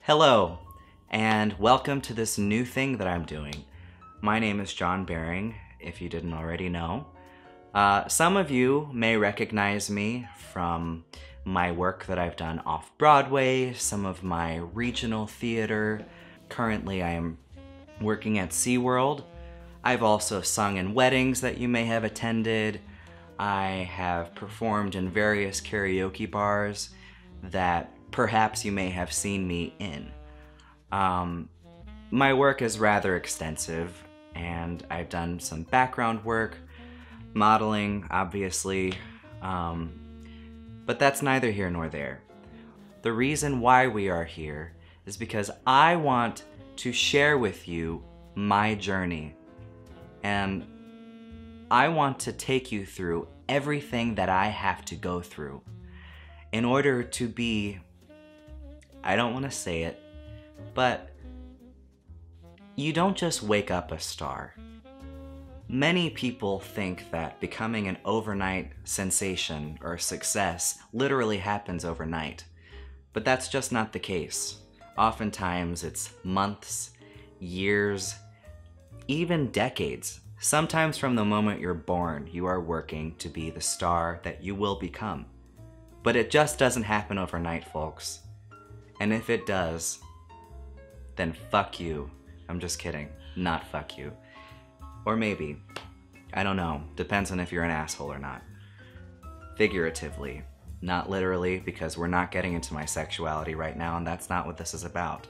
Hello, and welcome to this new thing that I'm doing. My name is John Baring, if you didn't already know. Some of you may recognize me from my work that I've done off-Broadway, some of my regional theater. Currently, I am working at SeaWorld. I've also sung in weddings that you may have attended. I have performed in various karaoke bars that perhaps you may have seen me in. My work is rather extensive, and I've done some background work, modeling, obviously, but that's neither here nor there. The reason why we are here is because I want to share with you my journey, and I want to take you through everything that I have to go through in order to be, I don't want to say it, but you don't just wake up a star. Many people think that becoming an overnight sensation or success literally happens overnight, but that's just not the case. Oftentimes it's months, years, even decades. Sometimes from the moment you're born, you are working to be the star that you will become. But it just doesn't happen overnight, folks. And if it does, then fuck you. I'm just kidding. Not fuck you. Or maybe. I don't know. Depends on if you're an asshole or not. Figuratively. Not literally, because we're not getting into my sexuality right now, and that's not what this is about.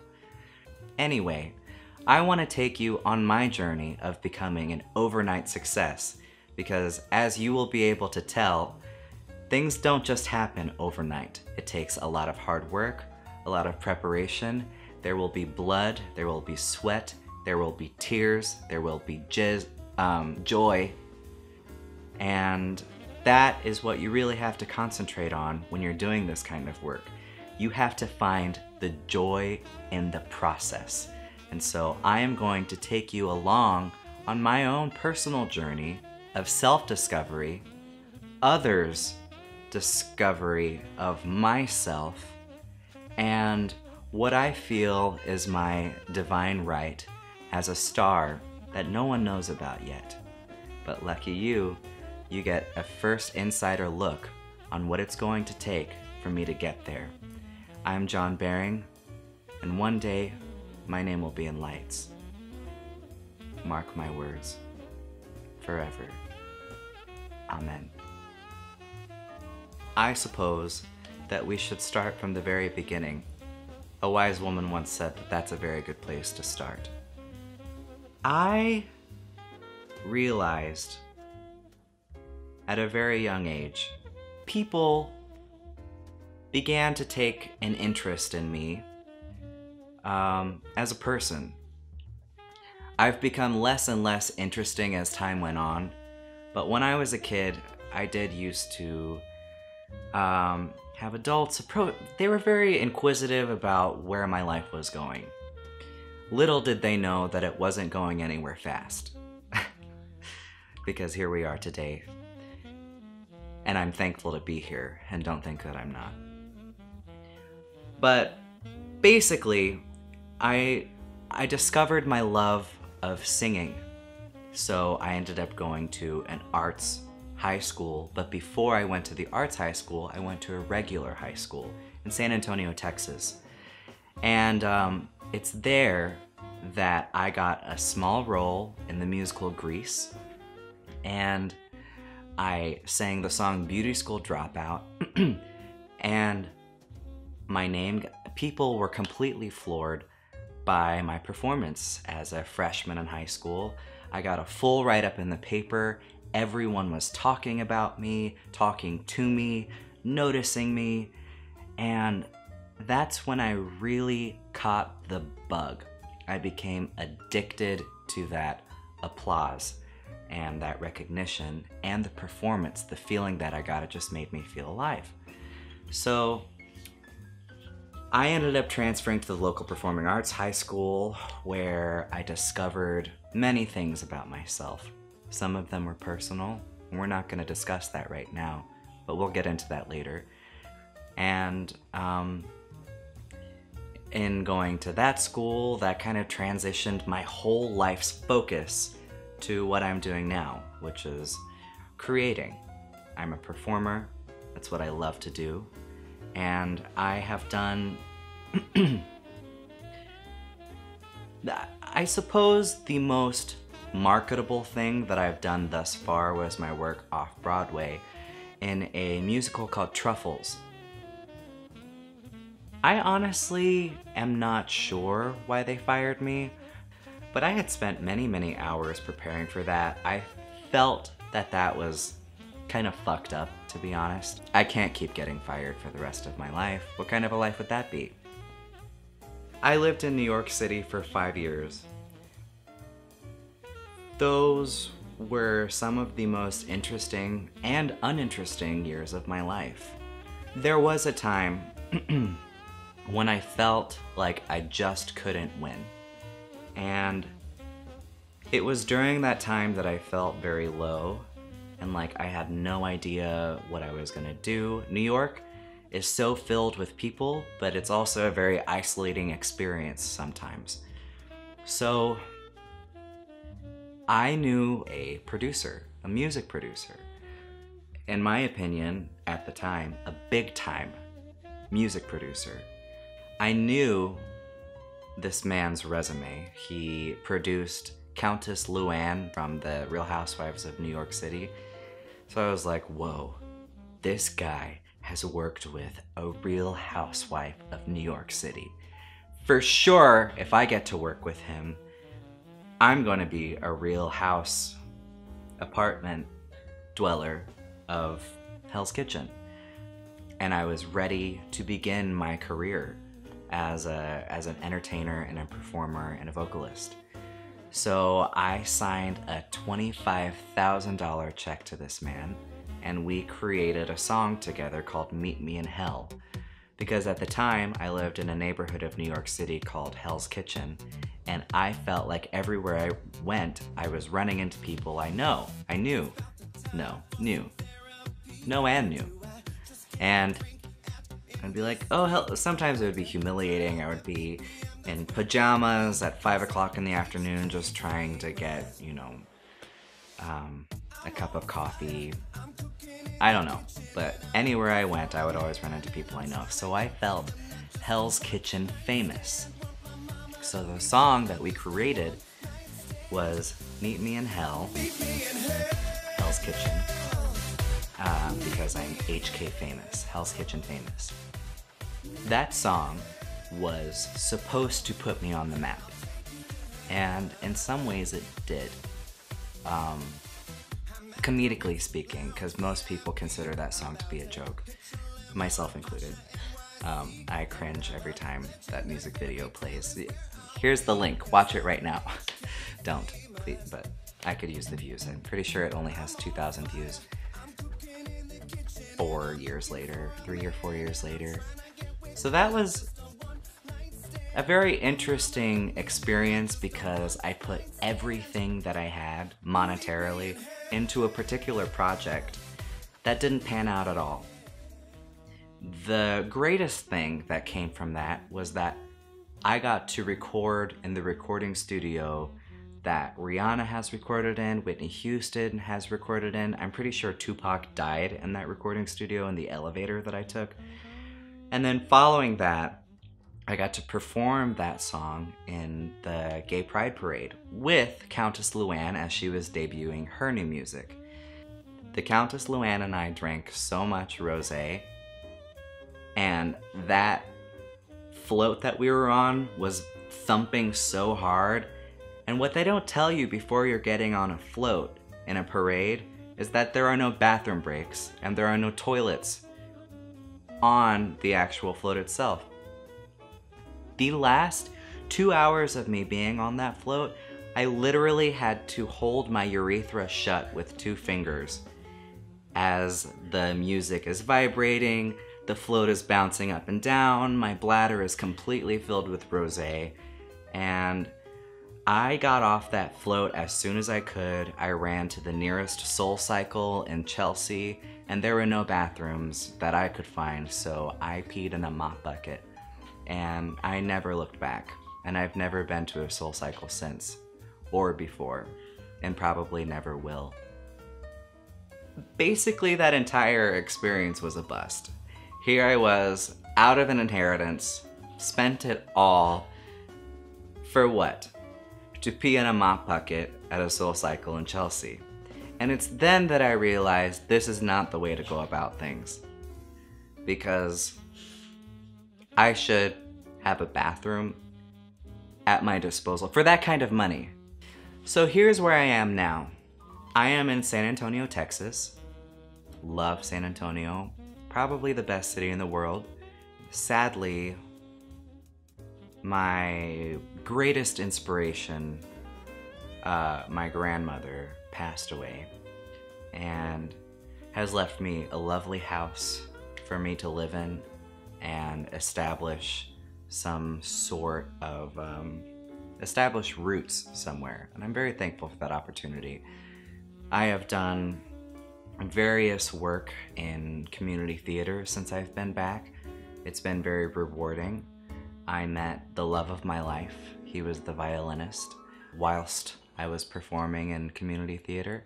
Anyway, I want to take you on my journey of becoming an overnight success, because as you will be able to tell, things don't just happen overnight. It takes a lot of hard work, a lot of preparation. There will be blood, there will be sweat, there will be tears, there will be joy, and that is what you really have to concentrate on when you're doing this kind of work. You have to find the joy in the process. And so I am going to take you along on my own personal journey of self-discovery, others' discovery of myself, and what I feel is my divine right as a star that no one knows about yet. But lucky you, you get a first insider look on what it's going to take for me to get there. I'm John Baring, and one day my name will be in lights. Mark my words. Forever. Amen. I suppose that we should start from the very beginning. A wise woman once said that that's a very good place to start. I realized at a very young age, people began to take an interest in me as a person. I've become less and less interesting as time went on, but when I was a kid, I did used to have adults they were very inquisitive about where my life was going. Little did they know that it wasn't going anywhere fast. Because here we are today. And I'm thankful to be here, and don't think that I'm not. But basically, I discovered my love of singing. So I ended up going to an arts high school, but before I went to the arts high school, I went to a regular high school in San Antonio, Texas. And it's there that I got a small role in the musical Grease, and I sang the song Beauty School Dropout, and people were completely floored by my performance as a freshman in high school. I got a full write-up in the paper. Everyone was talking about me, talking to me, noticing me, and that's when I really caught the bug. I became addicted to that applause and that recognition and the performance. The feeling that I got, it just made me feel alive. So I ended up transferring to the local performing arts high school, where I discovered many things about myself. Some of them were personal, and we're not going to discuss that right now, but we'll get into that later. And in going to that school, that kind of transitioned my whole life's focus to what I'm doing now, which is creating. I'm a performer. That's what I love to do. And I have done, I suppose the most marketable thing that I've done thus far was my work off-Broadway in a musical called Truffles. I honestly am not sure why they fired me, but I had spent many hours preparing for that. I felt that that was kind of fucked up, to be honest. I can't keep getting fired for the rest of my life. What kind of a life would that be? I lived in New York City for 5 years. Those were some of the most interesting and uninteresting years of my life. There was a time when I felt like I just couldn't win. And it was during that time that I felt very low and like I had no idea what I was gonna do. New York is so filled with people, but it's also a very isolating experience sometimes. So I knew a producer, a music producer. In my opinion, at the time, a big time music producer. I knew this man's resume. He produced Countess Luann from the Real Housewives of New York City. So I was like, whoa, this guy has worked with a Real Housewife of New York City. For sure, if I get to work with him, I'm going to be a Real House apartment dweller of Hell's Kitchen. And I was ready to begin my career as an entertainer and a performer and a vocalist. So I signed a $25,000 check to this man, and we created a song together called Meet Me in Hell. Because at the time, I lived in a neighborhood of New York City called Hell's Kitchen, and I felt like everywhere I went, I was running into people I knew. And I'd be like, oh, hell, sometimes it would be humiliating. I would be in pajamas at 5 o'clock in the afternoon just trying to get, you know, a cup of coffee. I don't know, but anywhere I went, I would always run into people I know. So I felt Hell's Kitchen famous. So the song that we created was Meet Me in Hell, Hell's Kitchen, because I'm HK famous, Hell's Kitchen famous. That song was supposed to put me on the map, and in some ways it did. Comedically speaking, because most people consider that song to be a joke, myself included. I cringe every time that music video plays. Here's the link, watch it right now. Don't, please, but I could use the views. I'm pretty sure it only has 2,000 views. 4 years later, 3 or 4 years later. So that was a very interesting experience because I put everything that I had monetarily into a particular project that didn't pan out at all. The greatest thing that came from that was that I got to record in the recording studio that Rihanna has recorded in, Whitney Houston has recorded in. I'm pretty sure Tupac died in that recording studio in the elevator that I took. And then following that, I got to perform that song in the Gay Pride Parade with Countess Luann as she was debuting her new music. The Countess Luann and I drank so much rosé, and that float that we were on was thumping so hard. And what they don't tell you before you're getting on a float in a parade is that there are no bathroom breaks and there are no toilets on the actual float itself. The last 2 hours of me being on that float, I literally had to hold my urethra shut with 2 fingers as the music is vibrating, the float is bouncing up and down, my bladder is completely filled with rosé, and I got off that float as soon as I could. I ran to the nearest Soul Cycle in Chelsea, and there were no bathrooms that I could find, so I peed in a mop bucket. and I never looked back. And I've never been to a SoulCycle since, or before, and probably never will. Basically, that entire experience was a bust. Here I was, out of an inheritance, spent it all for what? To pee in a mop bucket at a SoulCycle in Chelsea. And it's then that I realized this is not the way to go about things. Because I should have a bathroom at my disposal for that kind of money. So here's where I am now. I am in San Antonio, Texas. Love San Antonio. Probably the best city in the world. Sadly, my greatest inspiration, my grandmother, passed away and has left me a lovely house for me to live in and establish some sort of established roots somewhere. And I'm very thankful for that opportunity. I have done various work in community theater since I've been back. It's been very rewarding. I met the love of my life. He was the violinist whilst I was performing in community theater.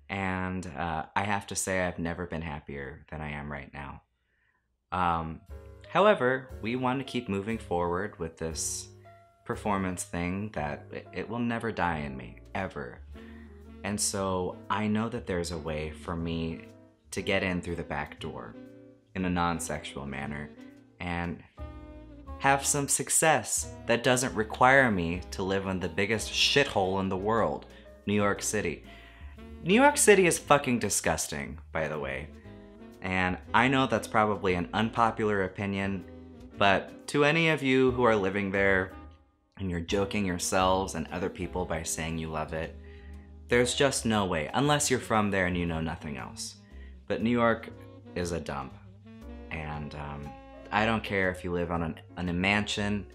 And I have to say I've never been happier than I am right now. However, we want to keep moving forward with this performance thing that it will never die in me, ever. And so I know that there's a way for me to get in through the back door in a non-sexual manner and have some success that doesn't require me to live in the biggest shithole in the world, New York City. New York City is fucking disgusting, by the way. And I know that's probably an unpopular opinion, but to any of you who are living there and you're joking yourselves and other people by saying you love it, there's just no way, unless you're from there and you know nothing else. But New York is a dump. And I don't care if you live on a mansion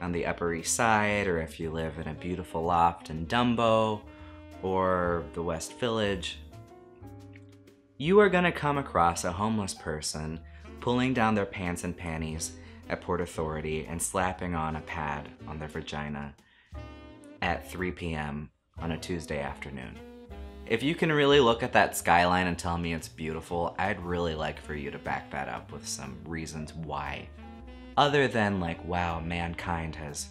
on the Upper East Side, or if you live in a beautiful loft in Dumbo, or the West Village. You are gonna come across a homeless person pulling down their pants and panties at Port Authority and slapping on a pad on their vagina at 3 p.m. on a Tuesday afternoon. If you can really look at that skyline and tell me it's beautiful, I'd really like for you to back that up with some reasons why. Other than like, wow, mankind has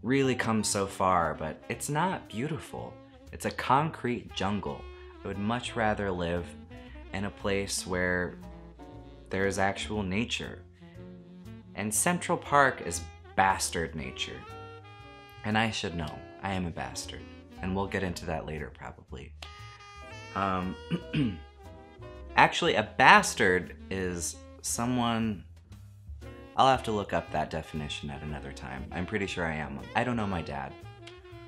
really come so far, but it's not beautiful. It's a concrete jungle. I would much rather live in a place where there is actual nature. And Central Park is bastard nature. And I should know, I am a bastard. And we'll get into that later, probably. Actually, a bastard is someone... I'll have to look up that definition at another time. I'm pretty sure I am one. I don't know my dad.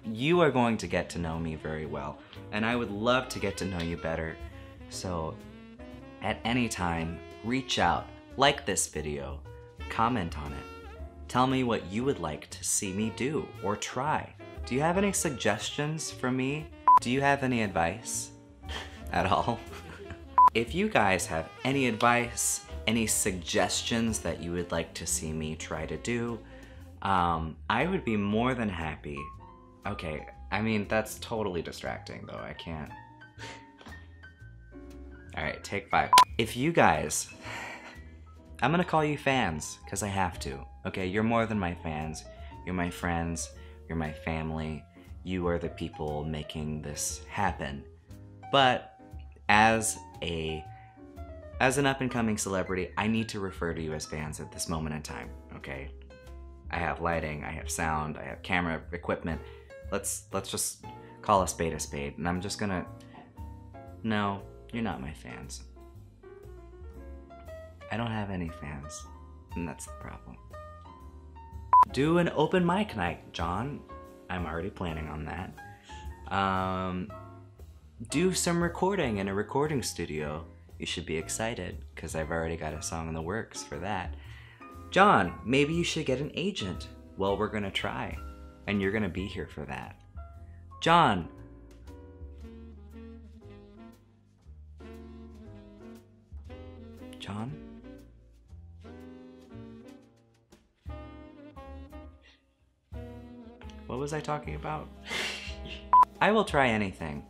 You are going to get to know me very well, and I would love to get to know you better. So, at any time, reach out, like this video, comment on it. Tell me what you would like to see me do or try. Do you have any suggestions for me? Do you have any advice at all? If you guys have any advice, any suggestions that you would like to see me try to do, I would be more than happy. Okay, I mean, that's totally distracting though, I can't. Alright, take 5. If you guys, I'm gonna call you fans, because I have to. Okay, you're more than my fans. You're my friends, you're my family. You are the people making this happen. But as an up-and-coming celebrity, I need to refer to you as fans at this moment in time, okay? I have lighting, I have sound, I have camera equipment. Let's just call a spade, and I'm just gonna... No, you're not my fans. I don't have any fans, and that's the problem. Do an open mic night, John. I'm already planning on that. Do some recording in a recording studio. You should be excited, because I've already got a song in the works for that. John, maybe you should get an agent. Well, we're gonna try, and you're gonna be here for that. John. John? What was I talking about? I will try anything.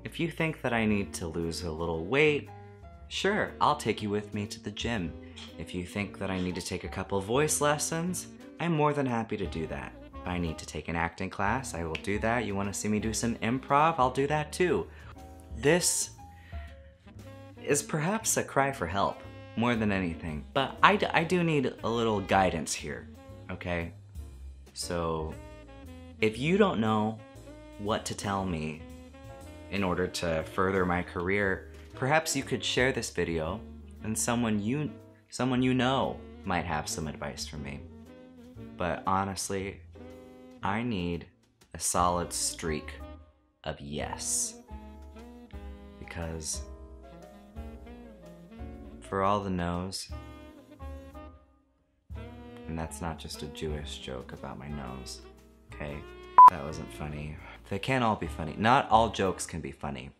If you think that I need to lose a little weight, sure, I'll take you with me to the gym. If you think that I need to take a couple voice lessons, I'm more than happy to do that. If I need to take an acting class, I will do that. You want to see me do some improv? I'll do that too. This is perhaps a cry for help more than anything, but I do need a little guidance here, okay? So if you don't know what to tell me in order to further my career, perhaps you could share this video and someone you know might have some advice for me. But honestly, I need a solid streak of yes. Because for all the no's, and that's not just a Jewish joke about my nose, okay? That wasn't funny. They can't all be funny. Not all jokes can be funny.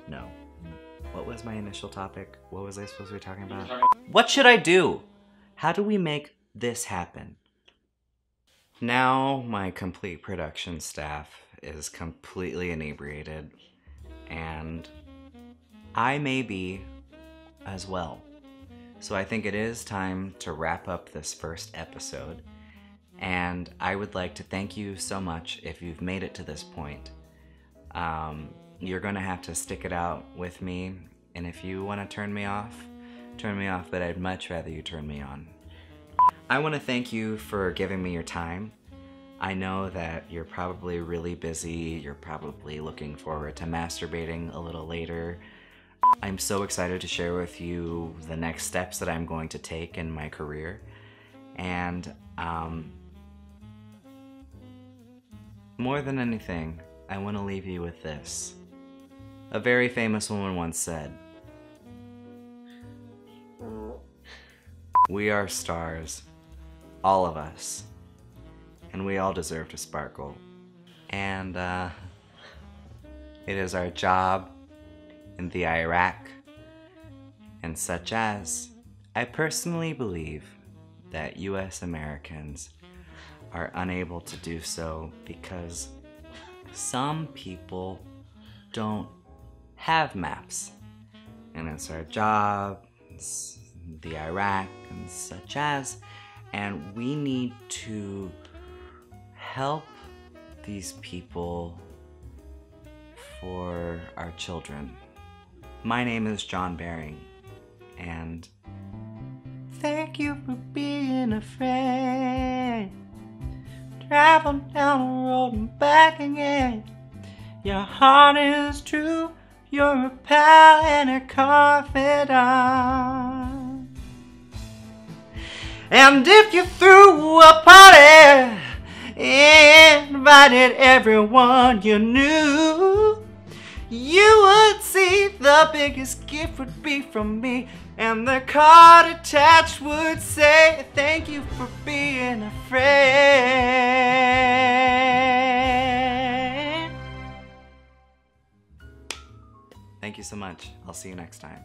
No. What was my initial topic? What was I supposed to be talking about? What should I do? How do we make this happen? Now my complete production staff is completely inebriated, and I may be as well. So I think it is time to wrap up this first episode, and I would like to thank you so much if you've made it to this point. You're gonna have to stick it out with me, and if you want to turn me off, but I'd much rather you turn me on. I want to thank you for giving me your time. I know that you're probably really busy, you're probably looking forward to masturbating a little later. I'm so excited to share with you the next steps that I'm going to take in my career. And more than anything, I want to leave you with this. A very famous woman once said, "We are stars, all of us, and we all deserve to sparkle." And it is our job in the Iraq and such as, I personally believe that US Americans are unable to do so because some people don't have maps. And it's our job, it's the Iraq and such as, and we need to help these people for our children. My name is John Baring, and thank you for being a friend. Travel down the road and back again. Your heart is true, you're a pal and a confidant. And if you threw a party, invited everyone you knew, you would see the biggest gift would be from me, and the card attached would say, "Thank you for being a friend." Thank you so much. I'll see you next time.